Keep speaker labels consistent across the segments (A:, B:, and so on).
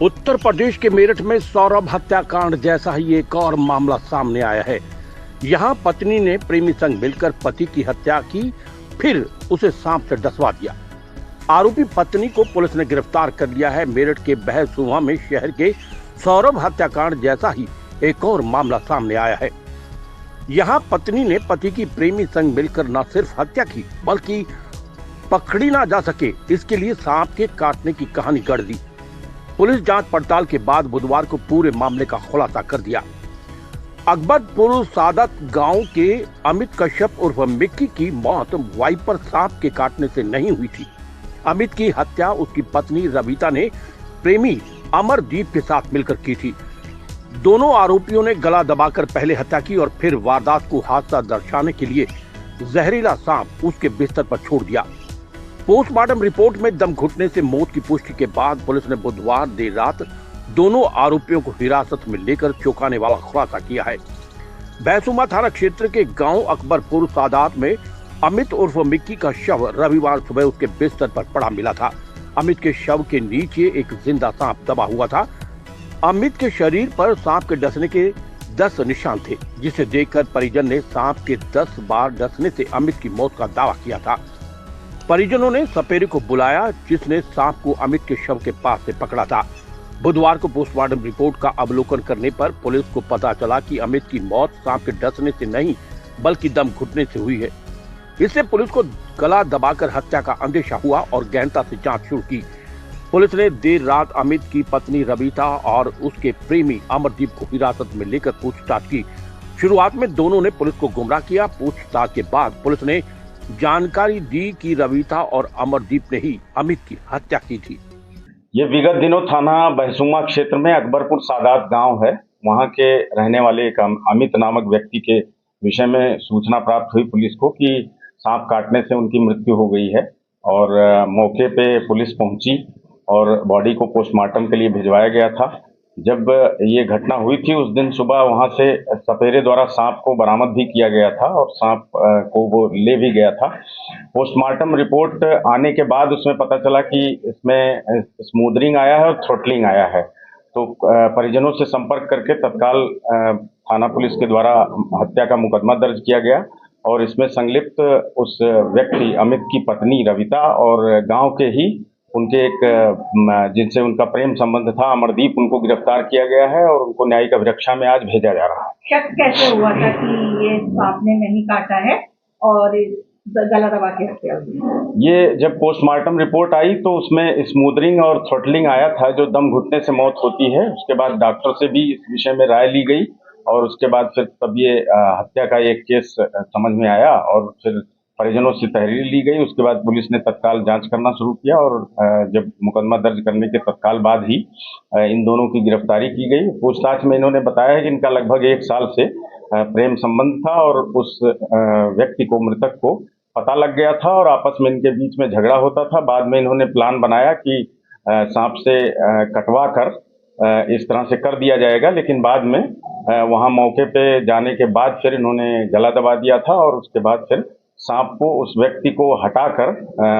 A: उत्तर प्रदेश के मेरठ में सौरभ हत्याकांड जैसा ही एक और मामला सामने आया है। यहां पत्नी ने प्रेमी संग मिलकर पति की हत्या की, फिर उसे सांप से डसवा दिया। आरोपी पत्नी को पुलिस ने गिरफ्तार कर लिया है। मेरठ के बहसुहा में शहर के सौरभ हत्याकांड जैसा ही एक और मामला सामने आया है। यहां पत्नी ने पति की प्रेमी संग मिलकर न सिर्फ हत्या की, बल्कि पकड़ी ना जा सके इसके लिए सांप के काटने की कहानी गढ़ दी। पुलिस जांच पड़ताल के बाद बुधवार को पूरे मामले का खुलासा कर दिया। अकबरपुर सादत गांव के अमित कश्यप उर्फ मिक्की की मौत वाइपर सांप के काटने से नहीं हुई थी। अमित की हत्या उसकी पत्नी रविता ने प्रेमी अमरदीप के साथ मिलकर की थी। दोनों आरोपियों ने गला दबाकर पहले हत्या की और फिर वारदात को हादसा दर्शाने के लिए जहरीला सांप उसके बिस्तर पर छोड़ दिया। पोस्टमार्टम रिपोर्ट में दम घुटने से मौत की पुष्टि के बाद पुलिस ने बुधवार देर रात दोनों आरोपियों को हिरासत में लेकर चौंकाने वाला खुलासा किया है। बहसुमा थाना क्षेत्र के गांव अकबरपुर सादात में अमित उर्फ मिक्की का शव रविवार सुबह उसके बिस्तर पर पड़ा मिला था। अमित के शव के नीचे एक जिंदा सांप दबा हुआ था। अमित के शरीर पर सांप के डसने के 10 निशान थे, जिसे देखकर परिजन ने सांप के 10 बार डसने से अमित की मौत का दावा किया था। परिजनों ने सपेरे को बुलाया, जिसने सांप को अमित के शव के पास से पकड़ा था। बुधवार को पोस्टमार्टम रिपोर्ट का अवलोकन करने पर पुलिस को पता चला कि अमित की मौत सांप के डसने से नहीं, बल्कि दम घुटने से हुई है। इससे पुलिस को गला दबाकर हत्या का अंदेशा हुआ और गहनता से जांच शुरू की। पुलिस ने देर रात अमित की पत्नी रविता और उसके प्रेमी अमरदीप को हिरासत में लेकर पूछताछ की। शुरुआत में दोनों ने पुलिस को गुमराह किया। पूछताछ के बाद पुलिस ने जानकारी दी कि रविता और अमरदीप ने ही अमित की हत्या की थी।
B: ये विगत दिनों थाना बहसुमा क्षेत्र में अकबरपुर सादात गांव है, वहां के रहने वाले एक अमित नामक व्यक्ति के विषय में सूचना प्राप्त हुई पुलिस को कि सांप काटने से उनकी मृत्यु हो गई है। और मौके पे पुलिस पहुंची और बॉडी को पोस्टमार्टम के लिए भिजवाया गया था। जब ये घटना हुई थी उस दिन सुबह वहां से सपेरे द्वारा सांप को बरामद भी किया गया था और सांप को वो ले भी गया था। पोस्टमार्टम रिपोर्ट आने के बाद उसमें पता चला कि इसमें स्मूदरिंग आया है और थ्रोटलिंग आया है। तो परिजनों से संपर्क करके तत्काल थाना पुलिस के द्वारा हत्या का मुकदमा दर्ज किया गया और इसमें संलिप्त उस व्यक्ति अमित की पत्नी रविता और गांव के ही उनके एक जिनसे उनका प्रेम संबंध था अमरदीप, उनको गिरफ्तार किया गया है और उनको न्यायिक अभिरक्षा में आज भेजा जा रहा है।
C: शक कैसे हुआ था कि ये सांप ने नहीं काटा है और गला दबा के हत्या हुई?
B: ये जब पोस्टमार्टम रिपोर्ट आई तो उसमें स्मूदरिंग और थ्रोटलिंग आया था, जो दम घुटने से मौत होती है। उसके बाद डॉक्टर से भी इस विषय में राय ली गई और उसके बाद फिर तब ये हत्या का एक केस समझ में आया और फिर परिजनों से तहरीर ली गई। उसके बाद पुलिस ने तत्काल जांच करना शुरू किया और जब मुकदमा दर्ज करने के तत्काल बाद ही इन दोनों की गिरफ्तारी की गई। पूछताछ में इन्होंने बताया है कि इनका लगभग 1 साल से प्रेम संबंध था और उस व्यक्ति को, मृतक को पता लग गया था और आपस में इनके बीच में झगड़ा होता था। बाद में इन्होंने प्लान बनाया कि सांप से कटवा कर इस तरह से कर दिया जाएगा, लेकिन बाद में वहां मौके पे जाने के बाद फिर इन्होंने गला दबा दिया था और उसके बाद फिर सांप को, उस व्यक्ति को हटाकर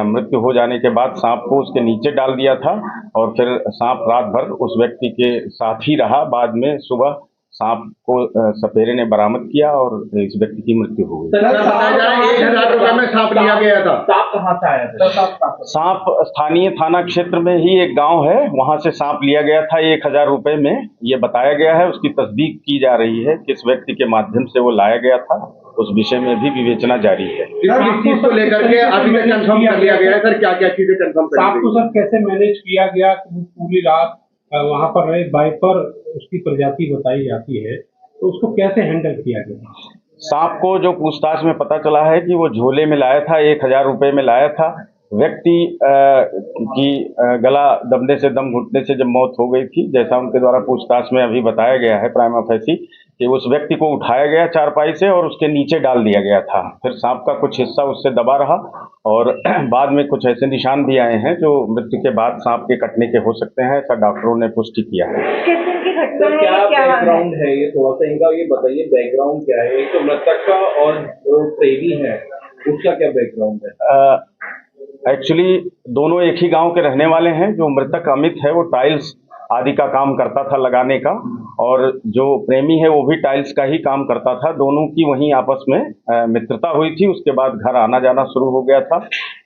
B: मृत्यु हो जाने के बाद सांप को उसके नीचे डाल दिया था और फिर सांप रात भर उस व्यक्ति के साथ ही रहा। बाद में सुबह सांप को सपेरे ने बरामद किया और इस व्यक्ति की मृत्यु हो गई।
D: 1000 रुपए में सांप लिया गया था।
E: सांप कहाँ से आया था?
B: सांप स्थानीय थाना क्षेत्र में ही एक गांव है, वहां से सांप लिया गया था 1000 रुपए में, ये बताया गया है। उसकी तस्दीक की जा रही है, किस व्यक्ति के माध्यम से वो लाया गया था, उस विषय में भी विवेचना जारी है।
D: इस चीज को लेकर के अभी तक कंफर्म कर लिया गया है सर, क्या क्या चीजें कंफर्म कर?
E: सांप को सर कैसे मैनेज किया गया? पूरी रात वहां पर रहे, वाइपर उसकी प्रजाति बताई जाती है, तो उसको कैसे हैंडल किया गया?
B: सांप को जो पूछताछ में पता चला है कि वो झोले में लाया था, 1000 रुपए में लाया था। व्यक्ति की गला दबने से, दम घुटने से जब मौत हो गई थी, जैसा उनके द्वारा पूछताछ में अभी बताया गया है प्राइमा फेसी, कि उस व्यक्ति को उठाया गया चारपाई से और उसके नीचे डाल दिया गया था। फिर सांप का कुछ हिस्सा उससे दबा रहा और बाद में कुछ ऐसे निशान भी आए हैं जो मृत्यु के बाद सांप के कटने के हो सकते हैं, ऐसा डॉक्टरों ने पुष्टि किया है।
C: किस दिन की घटना है?
E: क्या बैकग्राउंड है ये? थोड़ा सा इनका ये बताइए, बैकग्राउंड क्या है? एक तो मृतक का और जो प्रेमी है उसका क्या बैकग्राउंड है?
B: एक्चुअली दोनों एक ही गांव के रहने वाले हैं। जो मृतक अमित है वो टाइल्स आदि का काम करता था लगाने का, और जो प्रेमी है वो भी टाइल्स का ही काम करता था। दोनों की वहीं आपस में मित्रता हुई थी। उसके बाद घर आना जाना शुरू हो गया था,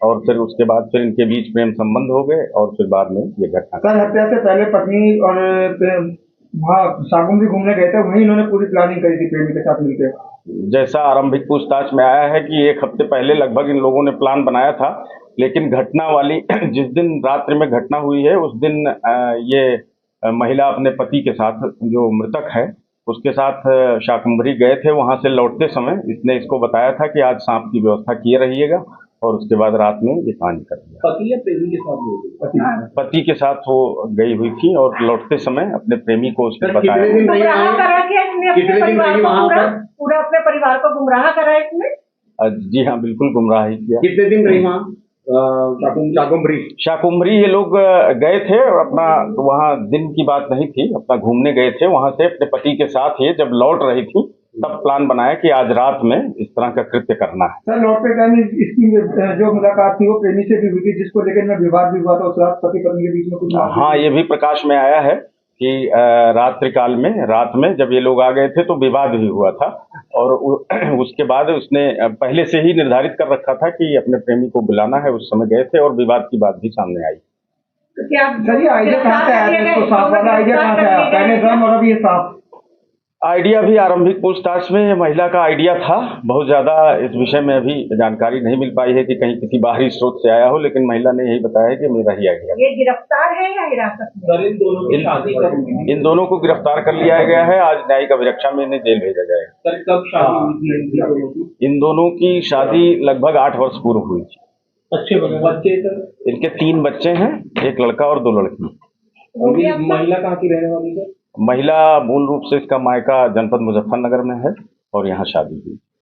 B: और फिर उसके बाद फिर इनके बीच प्रेम संबंध हो गए, और फिर बाद में ये घटना।
F: सर, हत्या से पहले पत्नी और वहाँ सागुन भी घूमने गए थे, वहीं इन्होंने पूरी प्लानिंग करी थी प्रेमी के साथ मिलकर।
B: जैसा आरंभिक पूछताछ में आया है कि 1 हफ्ते पहले लगभग इन लोगों ने प्लान बनाया था, लेकिन घटना वाली जिस दिन रात्रि में घटना हुई है उस दिन ये महिला अपने पति के साथ, जो मृतक है उसके साथ शाकंभरी गए थे। वहां से लौटते समय इसने इसको बताया था कि आज सांप की व्यवस्था किए रहिएगा, और उसके बाद रात में ये कांड कर दिया।
D: पति या प्रेमी के साथ
B: पति के साथ वो गई हुई थी, और लौटते समय अपने प्रेमी को उसने
D: कितने
B: बताया।
D: दिन रही
C: गुमराह
D: वहाँ?
C: करा के इसने अपने
D: कितने दिन
C: परिवार
D: रही
C: को
D: वहाँ पर?
C: पूरा अपने परिवार को गुमराह करा इसने।
B: जी हाँ, बिल्कुल गुमराही किया।
D: कितने दिन रही वहाँ शाकुंभरी?
B: शाकुंभरी ये लोग गए थे, और अपना वहाँ दिन की बात नहीं थी, अपना घूमने गए थे। वहां से अपने पति के साथ ये जब लौट रही थी तब प्लान बनाया कि आज रात में इस तरह का कृत्य करना है।
F: सर, लौटते टाइम इसकी जो मुलाकात थी वो प्रेमी से भी हुई थी, जिसको लेकर इनमें विवाद भी हुआ था। उस रात पति पत्नी के बीच में कुछ
B: हाँ, ये भी प्रकाश में आया है कि रात्रि काल में, रात में जब ये लोग आ गए थे तो विवाद भी हुआ था, और उसके बाद उसने पहले से ही निर्धारित कर रखा था कि अपने प्रेमी को बुलाना है। उस समय गए थे, और विवाद की बात भी सामने आई।
C: तो क्या
F: सर, ये आइडिया कहाँ से आया था? इसको सांप वाला आइडिया कहाँ से आया? पहले ड्रम और अब ये सांप।
B: आइडिया भी आरंभिक पूछताछ में महिला का आइडिया था। बहुत ज्यादा इस विषय में अभी जानकारी नहीं मिल पाई है कि कहीं किसी बाहरी स्रोत से आया हो, लेकिन महिला ने यही बताया कि मेरा ही आइडिया।
C: ये गिरफ्तार है या हिरासत में?
D: सर, इन दोनों की शादी कब?
B: इन दोनों को गिरफ्तार कर लिया गया है। आज न्यायिक अभिरक्षा में इन्हें जेल भेजा जाएगा।
D: सर, कब शादी हुई थी इन दोनों की?
B: इन दोनों की शादी लगभग 8 वर्ष पूर्व हुई थी।
D: बच्चे सर?
B: इनके 3 बच्चे हैं, 1 लड़का और 2 लड़की।
D: महिला कहाँ की रहने वाली है?
B: महिला मूल रूप से इसका मायका जनपद मुजफ्फरनगर में है, और यहाँ शादी हुई।